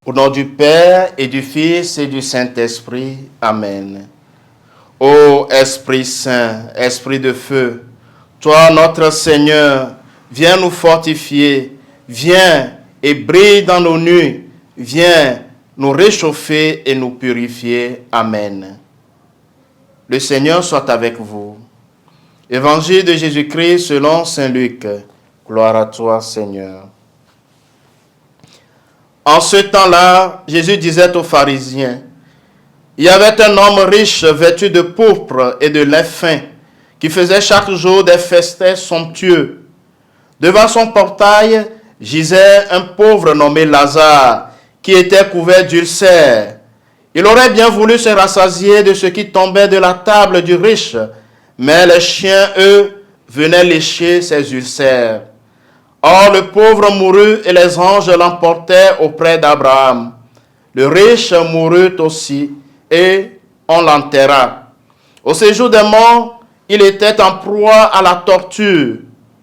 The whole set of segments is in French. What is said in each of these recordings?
Au nom du Père et du Fils et du Saint-Esprit. Amen. Ô Esprit Saint, Esprit de feu, toi notre Seigneur, viens nous fortifier, viens et brille dans nos nuits, viens nous réchauffer et nous purifier. Amen. Le Seigneur soit avec vous. Évangile de Jésus-Christ selon saint Luc. Gloire à toi, Seigneur. En ce temps-là, Jésus disait aux pharisiens, il y avait un homme riche vêtu de pourpre et de lin fin, qui faisait chaque jour des festins somptueux. Devant son portail gisait un pauvre nommé Lazare, qui était couvert d'ulcères. Il aurait bien voulu se rassasier de ce qui tombait de la table du riche, mais les chiens, eux, venaient lécher ses ulcères. Or, le pauvre mourut et les anges l'emportèrent auprès d'Abraham. Le riche mourut aussi et on l'enterra. Au séjour des morts, il était en proie à la torture.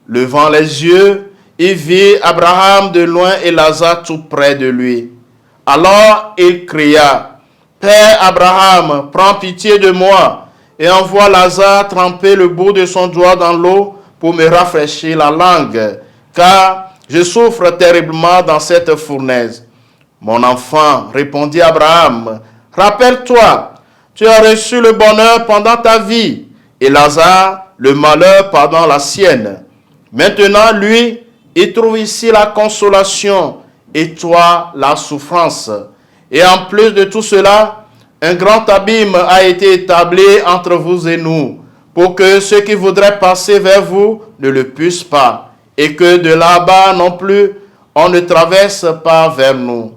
Levant les yeux, il vit Abraham de loin et Lazare tout près de lui. Alors il cria, « Père Abraham, prends pitié de moi et envoie Lazare tremper le bout de son doigt dans l'eau pour me rafraîchir la langue. Car je souffre terriblement dans cette fournaise. » « Mon enfant, répondit Abraham, rappelle-toi, tu as reçu le bonheur pendant ta vie, et Lazare le malheur pendant la sienne. Maintenant, lui, il trouve ici la consolation, et toi, la souffrance. Et en plus de tout cela, un grand abîme a été établi entre vous et nous, pour que ceux qui voudraient passer vers vous ne le puissent pas. Et que de là-bas non plus, on ne traverse pas vers nous.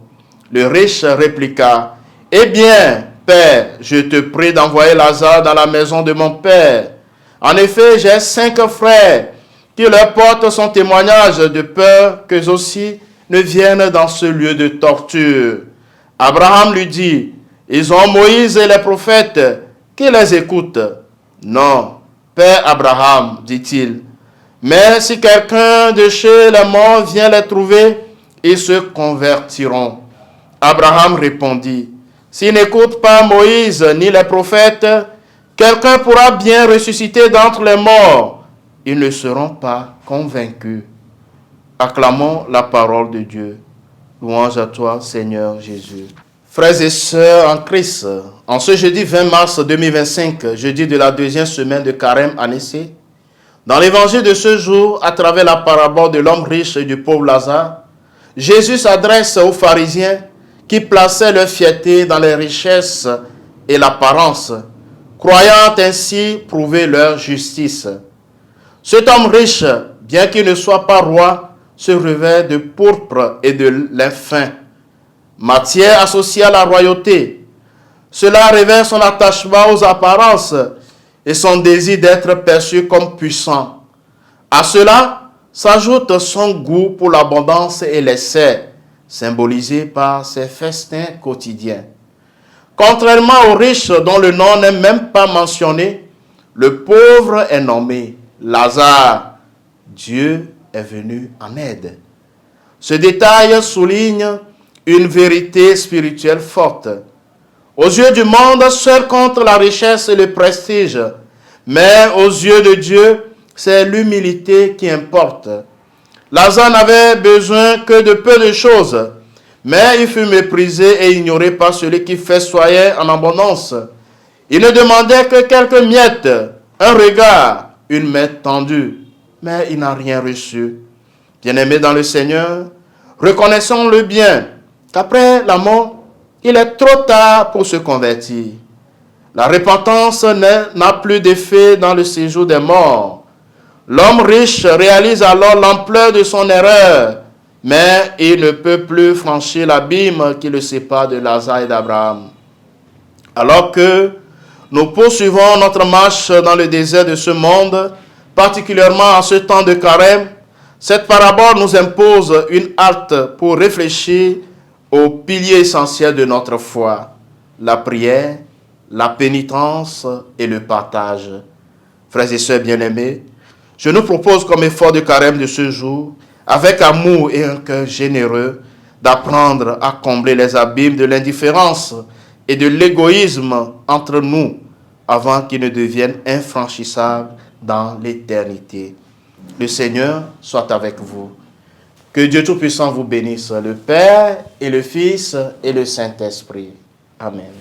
Le riche répliqua, « Eh bien, Père, je te prie d'envoyer Lazare dans la maison de mon Père. En effet, j'ai 5 frères qui leur portent son témoignage de peur qu'eux aussi ne viennent dans ce lieu de torture. » Abraham lui dit, « Ils ont Moïse et les prophètes, qui les écoutent. » « Non, Père Abraham, dit-il. Mais si quelqu'un de chez les morts vient les trouver, ils se convertiront. » Abraham répondit, « S'ils n'écoutent pas Moïse ni les prophètes, quelqu'un pourra bien ressusciter d'entre les morts. Ils ne seront pas convaincus. » Acclamons la parole de Dieu. Louange à toi, Seigneur Jésus. Frères et sœurs en Christ, en ce jeudi 20 mars 2025, jeudi de la 2e semaine de Carême année C, dans l'évangile de ce jour, à travers la parabole de l'homme riche et du pauvre Lazare, Jésus s'adresse aux pharisiens qui plaçaient leur fierté dans les richesses et l'apparence, croyant ainsi prouver leur justice. Cet homme riche, bien qu'il ne soit pas roi, se revêt de pourpre et de lin fin, matière associée à la royauté. Cela révèle son attachement aux apparences et son désir d'être perçu comme puissant. À cela s'ajoute son goût pour l'abondance et l'excès, symbolisé par ses festins quotidiens. Contrairement aux riches dont le nom n'est même pas mentionné, le pauvre est nommé Lazare. Dieu est venu en aide. Ce détail souligne une vérité spirituelle forte. Aux yeux du monde, seul compte la richesse et le prestige. Mais aux yeux de Dieu, c'est l'humilité qui importe. Lazare n'avait besoin que de peu de choses, mais il fut méprisé et ignoré par celui qui festoyait en abondance. Il ne demandait que quelques miettes, un regard, une main tendue, mais il n'a rien reçu. Bien-aimés dans le Seigneur, reconnaissons-le bien, qu'après la mort, il est trop tard pour se convertir. La repentance n'a plus d'effet dans le séjour des morts. L'homme riche réalise alors l'ampleur de son erreur, mais il ne peut plus franchir l'abîme qui le sépare de Lazare et d'Abraham. Alors que nous poursuivons notre marche dans le désert de ce monde, particulièrement en ce temps de carême, cette parabole nous impose une halte pour réfléchir aux piliers essentiels de notre foi, la prière, la pénitence et le partage. Frères et sœurs bien-aimés, je nous propose comme effort de carême de ce jour, avec amour et un cœur généreux, d'apprendre à combler les abîmes de l'indifférence et de l'égoïsme entre nous avant qu'ils ne deviennent infranchissables dans l'éternité. Le Seigneur soit avec vous. Que Dieu Tout-Puissant vous bénisse, le Père et le Fils et le Saint-Esprit. Amen.